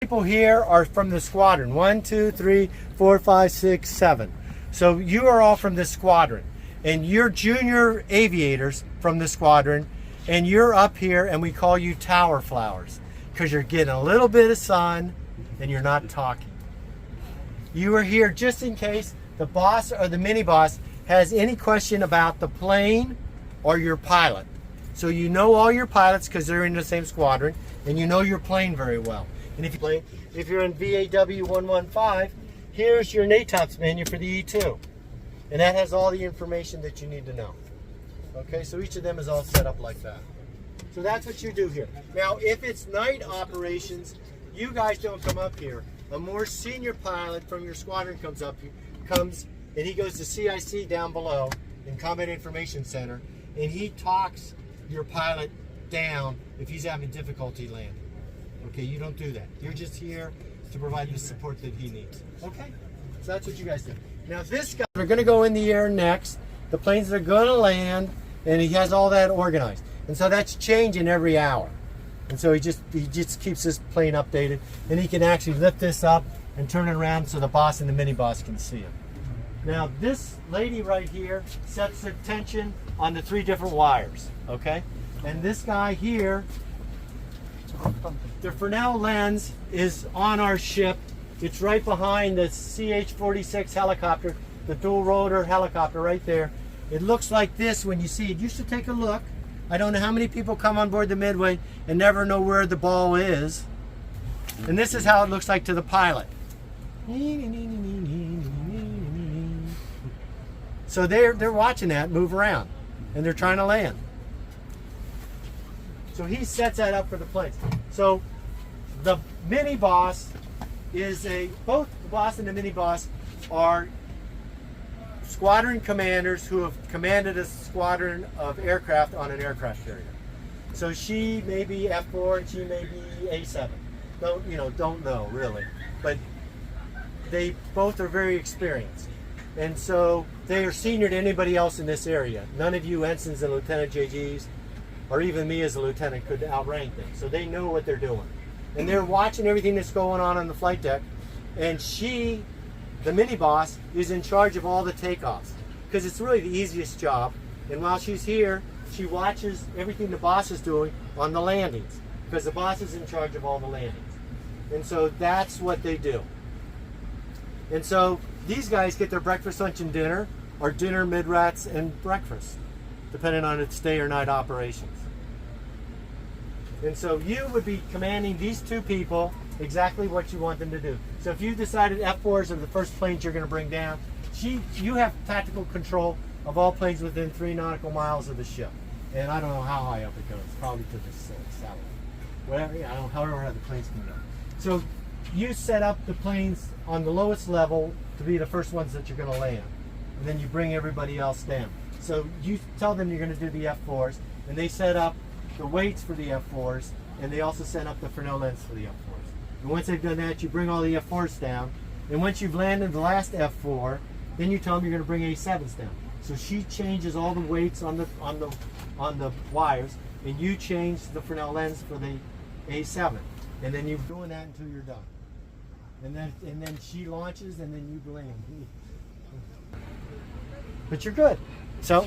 People here are from the squadron. 1, 2, 3, 4, 5, 6, 7. So you are all from this squadron. And you're junior aviators from the squadron. And you're up here and we call you tower flowers. Because you're getting a little bit of sun and you're not talking. You are here just in case the boss or the mini boss has any question about the plane or your pilot. So you know all your pilots because they're in the same squadron, and you know your plane very well. And if you're in VAW 115, here's your NATOPS menu for the E2. And that has all the information that you need to know. Okay, so each of them is all set up like that. So that's what you do here. Now, if it's night operations, you guys don't come up here. A more senior pilot from your squadron comes and he goes to CIC down below in Combat Information Center, and he talks your pilot down if he's having difficulty landing. Okay, you don't do that. You're just here to provide the support that he needs. Okay, so that's what you guys do. Now this guy, we're going to go in the air next. The planes are going to land, and he has all that organized. And so that's changing every hour. And so he just keeps his plane updated, and he can actually lift this up and turn it around so the boss and the mini boss can see it. Now this lady right here sets the tension on the 3 different wires, okay? And this guy here, the Fresnel lens is on our ship. It's right behind the CH-46 helicopter, the dual rotor helicopter right there. It looks like this when you see it. You should take a look. I don't know how many people come on board the Midway and never know where the ball is. And this is how it looks like to the pilot. So they're watching that move around, and they're trying to land. So he sets that up for the planes. So the mini boss is both the boss and the mini boss are squadron commanders who have commanded a squadron of aircraft on an aircraft carrier. So she may be F4 and she may be A7. Don't know really, but they both are very experienced. And so they are senior to anybody else in this area. None of you ensigns and lieutenant JGs, or even me as a lieutenant, could outrank them. So they know what they're doing. And they're watching everything that's going on the flight deck. And she, the mini boss, is in charge of all the takeoffs. Because it's really the easiest job. And while she's here, she watches everything the boss is doing on the landings. Because the boss is in charge of all the landings. And so that's what they do. And so these guys get their breakfast, lunch, and dinner, or dinner, mid-rats, and breakfast, depending on its day or night operations. And so you would be commanding these 2 people exactly what you want them to do. So if you decided F4s are the first planes you're going to bring down, you have tactical control of all planes within 3 nautical miles of the ship. And I don't know how high up it goes, probably to the satellite. Whatever, I don't know, however the planes can go. So you set up the planes on the lowest level to be the first ones that you're going to land. And then you bring everybody else down. So you tell them you're going to do the F4s, and they set up the weights for the F4s, and they also set up the Fresnel lens for the F4s. And once they've done that, you bring all the F4s down. And once you've landed the last F4, then you tell them you're going to bring A7s down. So she changes all the weights on the wires, and you change the Fresnel lens for the A7. And then you're doing that until you're done. And then she launches, and then you land. But you're good. So,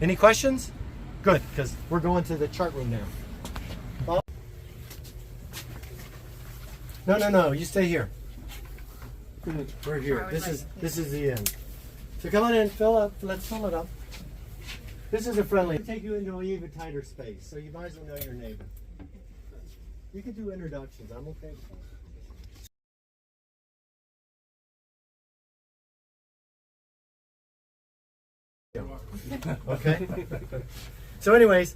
any questions? Good, because we're going to the chart room now. No, you stay here. We're here. This is the end. So come on in, fill up. Let's fill it up. This is a friendly. It'll take you into an even tighter space, so you might as well know your neighbor. You can do introductions. I'm okay with that. Okay. So anyways,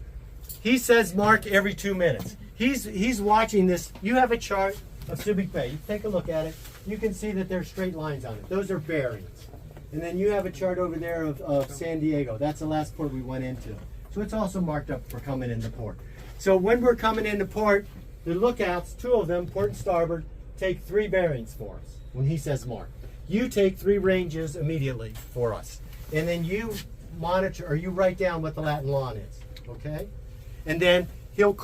he says mark every 2 minutes. He's watching this. You have a chart of Subic Bay. You take a look at it. You can see that there's straight lines on it. Those are bearings. And then you have a chart over there of San Diego. That's the last port we went into. So it's also marked up for coming into port. So when we're coming into port, the lookouts, 2 of them, port and starboard, take 3 bearings for us when he says mark. You take 3 ranges immediately for us. And then you monitor, or you write down what the Latin lawn is, okay? And then he'll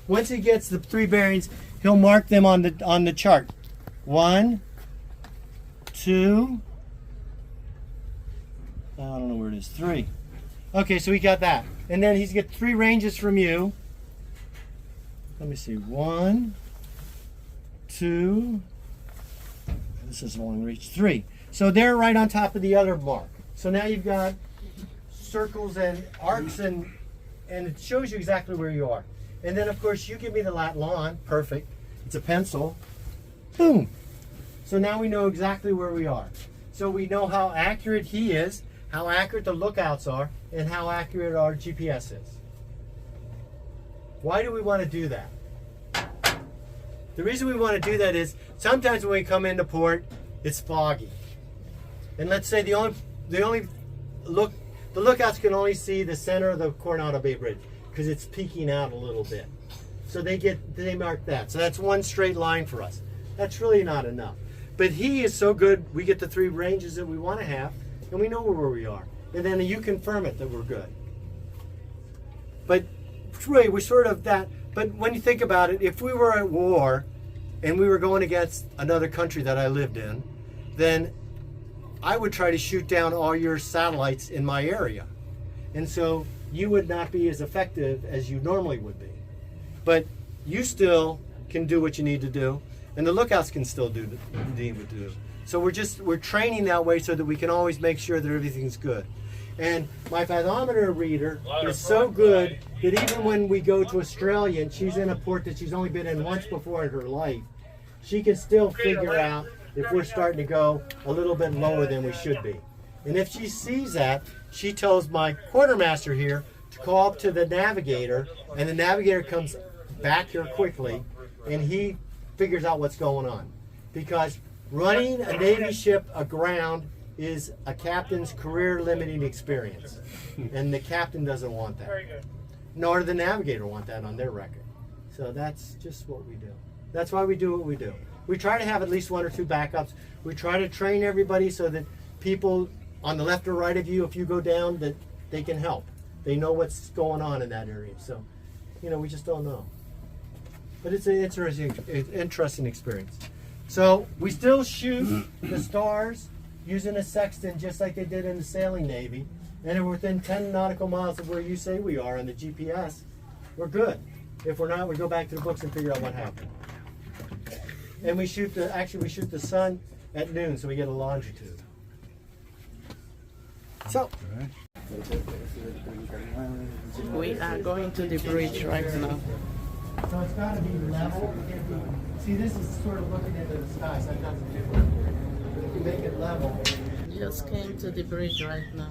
once he gets the 3 bearings, he'll mark them on the chart. 1, 2, I don't know where it is, 3. Okay, so we got that. And then he's got 3 ranges from you. Let me see, 1, 2, this is a long reach, 3. So they're right on top of the other mark. So now you've got circles and arcs, and it shows you exactly where you are. And then of course you give me the lat long, perfect. It's a pencil, boom. So now we know exactly where we are. So we know how accurate he is, how accurate the lookouts are, and how accurate our GPS is. Why do we want to do that? The reason we want to do that is sometimes when we come into port, it's foggy. And let's say the lookouts can only see the center of the Coronado Bay Bridge because it's peeking out a little bit. So they mark that. So that's one straight line for us. That's really not enough. But he is so good, we get the 3 ranges that we want to have, and we know where we are. And then you confirm it that we're good. But really, we're sort of that. But when you think about it, if we were at war and we were going against another country that I lived in, then I would try to shoot down all your satellites in my area. And so you would not be as effective as you normally would be. But you still can do what you need to do, and the lookouts can still do what they need to do. So we're training that way so that we can always make sure that everything's good. And my fathometer reader is so good that even when we go to Australia and she's in a port that she's only been in once before in her life, she can still figure out if we're starting to go a little bit lower than we should be. And if she sees that, she tells my quartermaster here to call up to the navigator, and the navigator comes back here quickly, and he figures out what's going on. Because running a Navy ship aground is a captain's career limiting experience. And the captain doesn't want that. Nor does the navigator want that on their record. So that's just what we do. That's why we do what we do. We try to have at least 1 or 2 backups. We try to train everybody so that people on the left or right of you, if you go down, that they can help. They know what's going on in that area. So, we just don't know. But it's an interesting experience. So we still shoot the stars using a sextant just like they did in the sailing Navy. And if we're within 10 nautical miles of where you say we are on the GPS, we're good. If we're not, we go back to the books and figure out what happened. And we shoot the sun at noon, so we get a longitude. So we are going to the bridge right now. So it's got to be level. See, this is sort of looking into the sky, so sometimes it's different. But if you make it level. Just came to the bridge right now.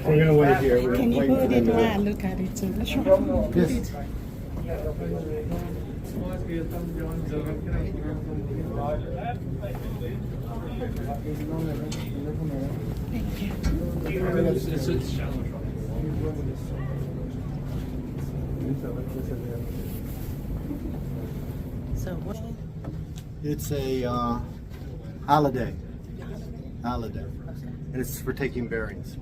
We're going to wait here. Can you put it while I look at it too? Yes. So what? It's a holiday. Holiday. And it's for taking bearings.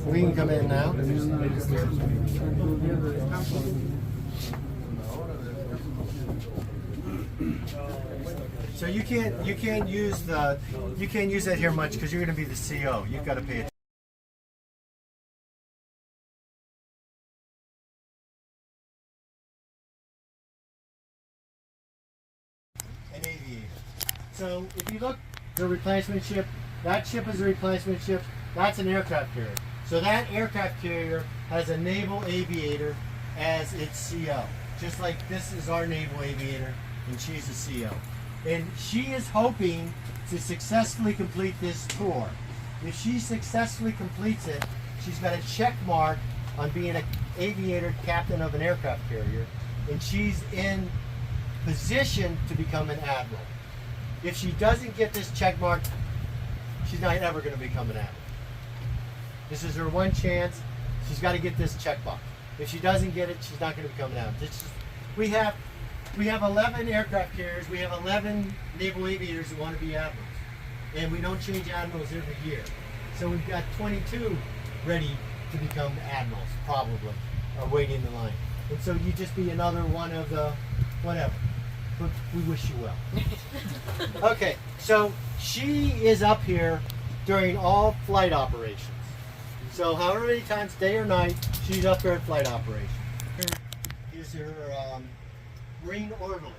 We can come in now. So you can't use that here much because you're going to be the CO. You've got to pay attention. An aviator. So if you look, the replacement ship, that ship is a replacement ship. That's an aircraft carrier. So that aircraft carrier has a naval aviator as its CO. Just like this is our naval aviator, and she's a CO. And she is hoping to successfully complete this tour. If she successfully completes it, she's got a check mark on being an aviator captain of an aircraft carrier, and she's in position to become an admiral. If she doesn't get this check mark, she's not ever going to become an admiral. This is her one chance. She's got to get this checkbox. If she doesn't get it, she's not going to be coming out. We have 11 aircraft carriers. We have 11 naval aviators who want to be admirals, and we don't change admirals every year. So we've got 22 ready to become admirals, probably, are waiting in line. And so you just be another one of the whatever. But we wish you well. Okay, so she is up here during all flight operations. So however many times, day or night, she's up here at flight operations. Here's her Marine orderly.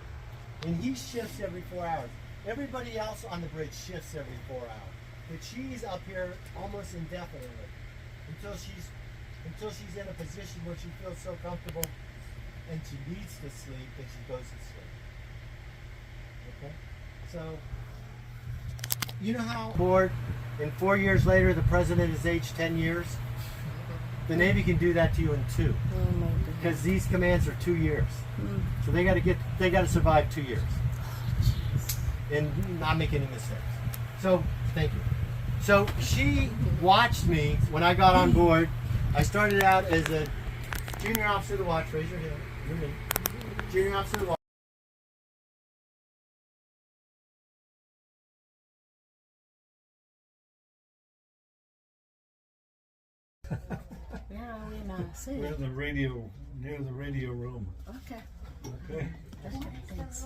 And he shifts every 4 hours. Everybody else on the bridge shifts every 4 hours. But she's up here almost indefinitely until she's in a position where she feels so comfortable and she needs to sleep that she goes to sleep. Okay? So, you know how board and 4 years later the president is aged 10 years? The Navy can do that to you in 2. Oh my goodness. Because these commands are 2 years. So they got to survive 2 years. And not make any mistakes. So, thank you. So she watched me when I got on board. I started out as a junior officer of the watch. Raise your hand. You're me. Junior officer of the watch. Yeah, we know. See We're it. in the radio, near the radio room. Okay. Okay. Okay, thanks.